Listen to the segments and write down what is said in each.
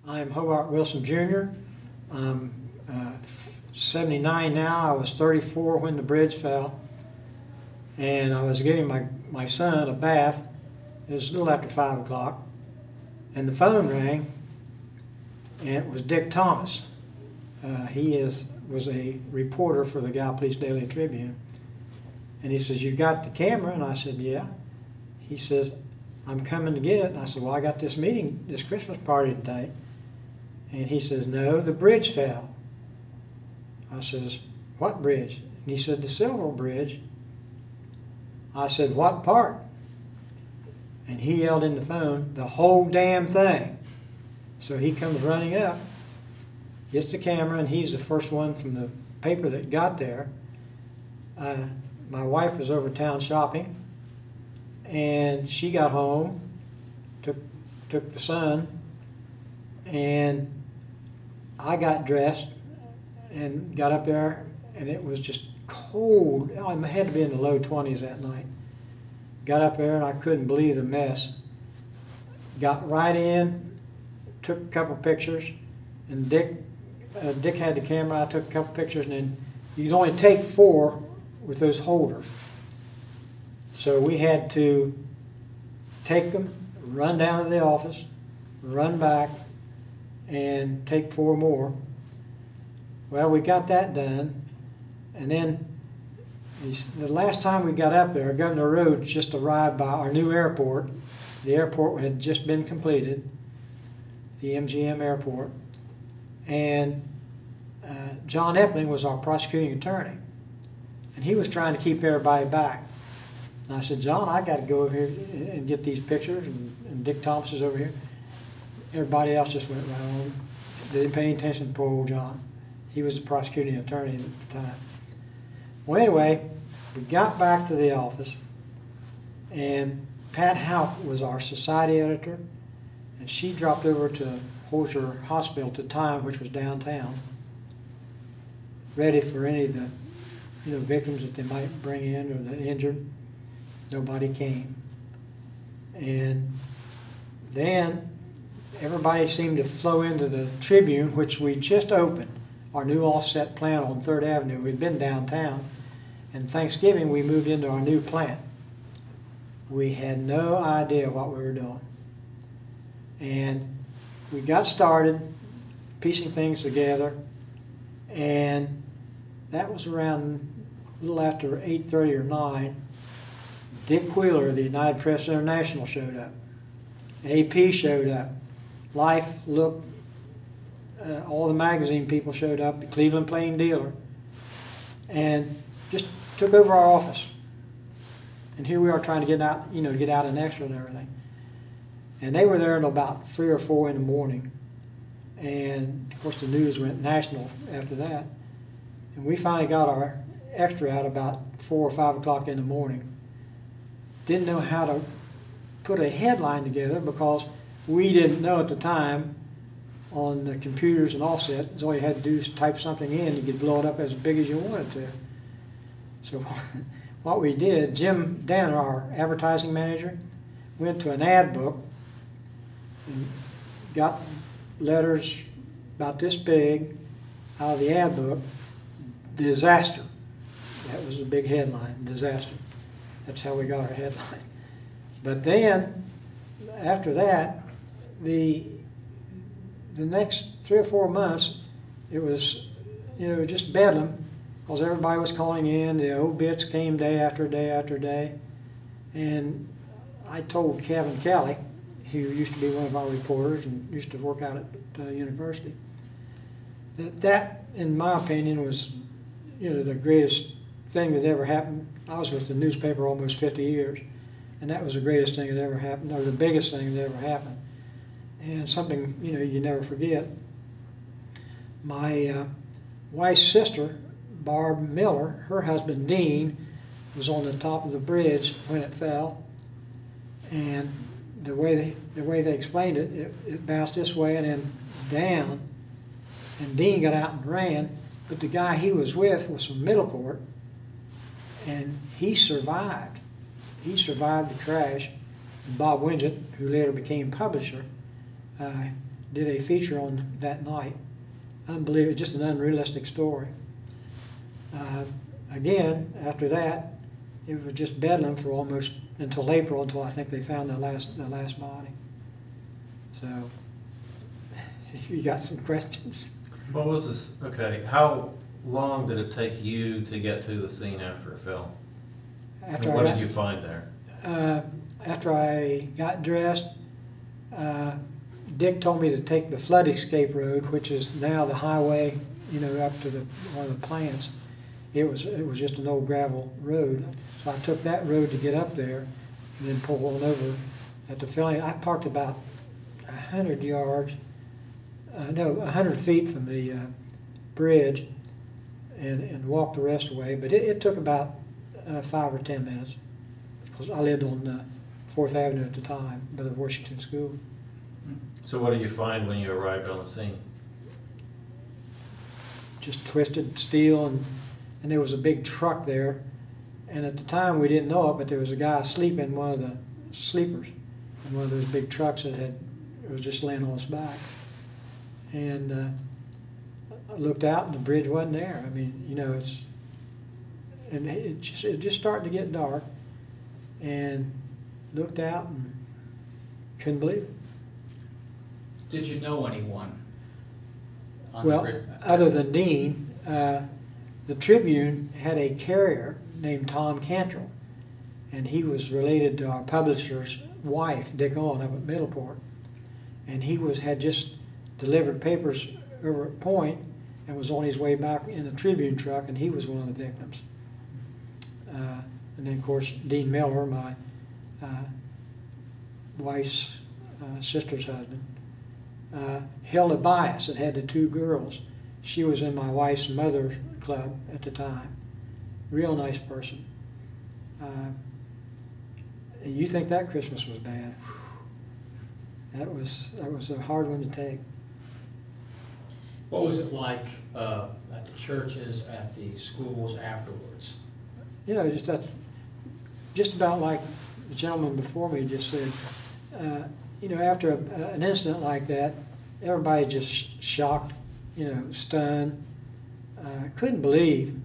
I'm Hobart Wilson Jr. I'm 79 now. I was 34 when the bridge fell. And I was giving my son a bath. It was a little after 5 o'clock. And the phone rang, and it was Dick Thomas. He was a reporter for the Gallup Police Daily Tribune. And he says, "You got the camera?" And I said, "Yeah." He says, "I'm coming to get it." And I said, "Well, I got this meeting, this Christmas party tonight." And he says, "No, the bridge fell." I says, "What bridge?" And he said, "The Silver Bridge." I said, "What part?" And he yelled in the phone, "The whole damn thing." So he comes running up, gets the camera, and he's the first one from the paper that got there. My wife was over town shopping, and she got home, took the son, and I got dressed and got up there, and it was just cold. I had to be in the low 20s that night. Got up there, and I couldn't believe the mess. Got right in, took a couple pictures, and Dick had the camera. I took a couple pictures, and then you could only take 4 with those holders. So we had to take them, run down to the office, run back, and take 4 more. Well, we got that done, and then the last time we got up there, Governor Rhodes just arrived by our new airport. The airport had just been completed, the MGM airport, and John Epling was our prosecuting attorney, and he was trying to keep everybody back. And I said, "John, I got to go over here and get these pictures," and Dick Thomas is over here. Everybody else just went right on. They didn't pay any attention to poor old John. He was the prosecuting attorney at the time. Well, anyway, we got back to the office, and Pat Houck was our society editor, and she dropped over to Holzer Hospital at the time, which was downtown, ready for any of the victims that they might bring in or the injured. Nobody came. And then everybody seemed to flow into the Tribune, which we just opened, our new offset plant on 3rd Avenue. We'd been downtown, and Thanksgiving we moved into our new plant. We had no idea what we were doing. And we got started piecing things together, and that was around a little after 8:30 or 9. Dick Wheeler of the United Press International showed up. AP showed up. Life, Look, all the magazine people showed up, the Cleveland Plain Dealer, and just took over our office. And here we are trying to get out, get out an extra and everything. And they were there until about 3 or 4 in the morning. And of course the news went national after that. And we finally got our extra out about 4 or 5 o'clock in the morning. Didn't know how to put a headline together because we didn't know at the time on the computers and offset. All you had to do is type something in. You could blow it up as big as you wanted to. So what we did, Jim Danner, our advertising manager, went to an ad book and got letters about this big out of the ad book, "Disaster." That was a big headline, "Disaster." That's how we got our headline. But then, after that, the next 3 or 4 months, it was, just bedlam, because everybody was calling in. The obits came day after day after day. And I told Kevin Kelly, who used to be one of our reporters and used to work out at the university, that, in my opinion, was, the greatest thing that ever happened. I was with the newspaper almost 50 years, and that was the greatest thing that ever happened, or the biggest thing that ever happened. And something, you never forget. My wife's sister, Barb Miller, her husband Dean, was on the top of the bridge when it fell, and the way they explained it, it bounced this way and then down, and Dean got out and ran, but the guy he was with was from Middleport, and he survived. He survived the crash. Bob Winget, who later became publisher, did a feature on that night. Unbelievable, just an unrealistic story. Again, after that, it was just bedlam for almost until April, until I think they found the last body. So, you got some questions? What was this? Okay, how long did it take you to get to the scene after it fell? What did you find there? After I got dressed, Dick told me to take the flood escape road, which is now the highway, you know, up to one of the plants. It was just an old gravel road, so I took that road to get up there, and then pulled on over at the filling. I parked about 100 yards, 100 feet from the bridge, and walked the rest of the way. But it took about 5 or 10 minutes, because I lived on 4th Avenue at the time, by the Washington School. So what did you find when you arrived on the scene? Just twisted steel, and there was a big truck there. And at the time we didn't know it, but there was a guy asleep in one of the sleepers in one of those big trucks it was just laying on its back. And I looked out, and the bridge wasn't there. I mean, you know, it just started to get dark, and looked out and couldn't believe it. Did you know anyone on Well, the bridge? other than Dean, the Tribune had a carrier named Tom Cantrell, and he was related to our publisher's wife, Dick Owen, up at Middleport. And he had just delivered papers over at Point and was on his way back in the Tribune truck, and he was one of the victims. And then, of course, Dean Miller, my wife's sister's husband, Hilda Bias, that had the 2 girls. She was in my wife's mother club at the time. Real nice person. You think that Christmas was bad? That was a hard one to take. What was it like at the churches, at the schools afterwards? You know, that's just about like the gentleman before me just said. You know, after an incident like that, everybody just shocked, you know, stunned, couldn't believe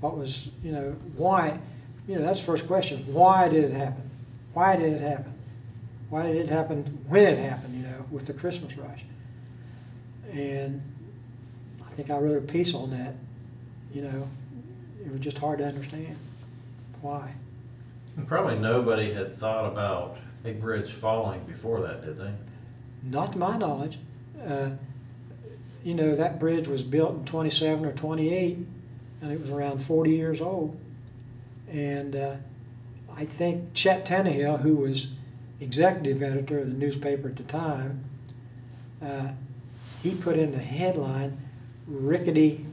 what was, you know, why, you know, that's the first question. Why did it happen? Why did it happen? Why did it happen when it happened, you know, with the Christmas rush? And I think I wrote a piece on that, you know. It was just hard to understand why. And probably nobody had thought about a bridge falling before that, did they? Not to my knowledge. You know, that bridge was built in 27 or 28, and it was around 40 years old. And I think Chet Tannehill, who was executive editor of the newspaper at the time, he put in the headline, "Rickety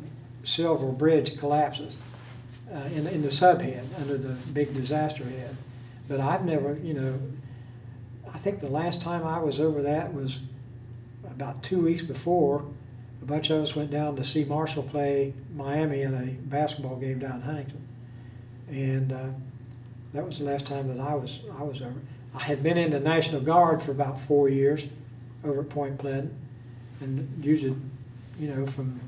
Silver Bridge Collapses," in the subhead under the big disaster head. But I've never, you know, I think the last time I was over that was about 2 weeks before. A bunch of us went down to see Marshall play Miami in a basketball game down in Huntington. And that was the last time that I was over. I had been in the National Guard for about 4 years over at Point Pleasant, and usually, you know, from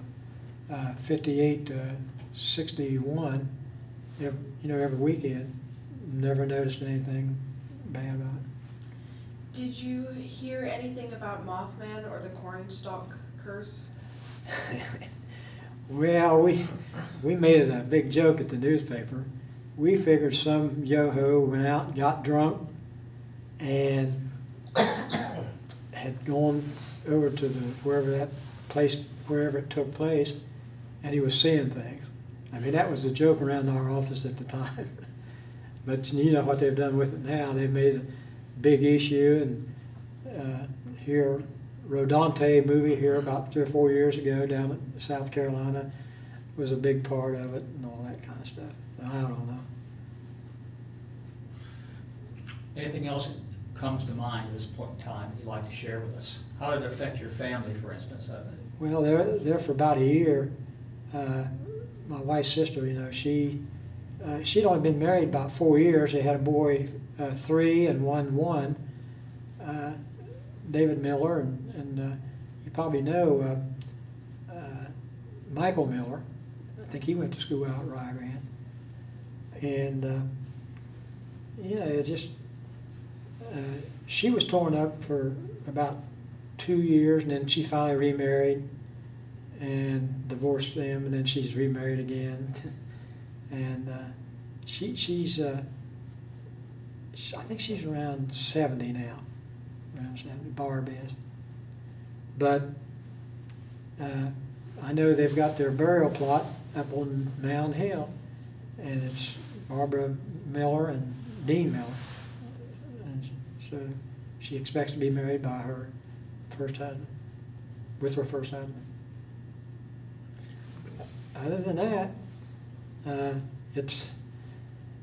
58 to 61, you know, every weekend. Never noticed anything bad about it. Did you hear anything about Mothman or the cornstalk curse? Well, we made it a big joke at the newspaper. We figured some yo-ho went out and got drunk and had gone over to wherever it took place, and he was seeing things. I mean, that was the joke around our office at the time. But you know what they've done with it now. They've made a big issue, and here, Rodante movie here about 3 or 4 years ago down in South Carolina was a big part of it, and all that kind of stuff. I don't know. Anything else that comes to mind at this point in time that you'd like to share with us? How did it affect your family, for instance? Well, there for about a year. My wife's sister, you know, she'd only been married about 4 years. They had a boy, 3 and 1. David Miller, and probably know Michael Miller. I think he went to school out at Rio Grande. And, you know, it just, she was torn up for about 2 years, and then she finally remarried and divorced them, and then she's remarried again. And she's, I think she's around 70 now, around 70, Barb is. But I know they've got their burial plot up on Mound Hill, and it's Barbara Miller and Dean Miller. And so she expects to be married by her first husband, with her first husband. Other than that, it's,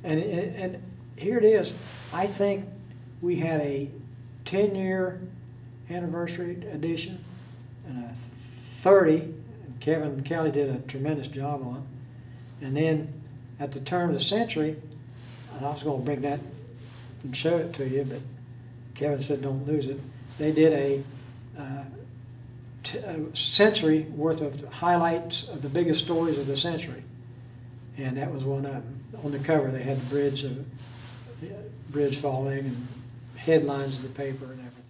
and here it is. I think we had a 10-year anniversary edition and a 30, and Kevin Kelly did a tremendous job on. And then at the turn of the century, I was going to bring that and show it to you, but Kevin said don't lose it. They did a century worth of highlights of the biggest stories of the century, and that was one of them. On the cover, they had the bridge falling and headlines of the paper and everything.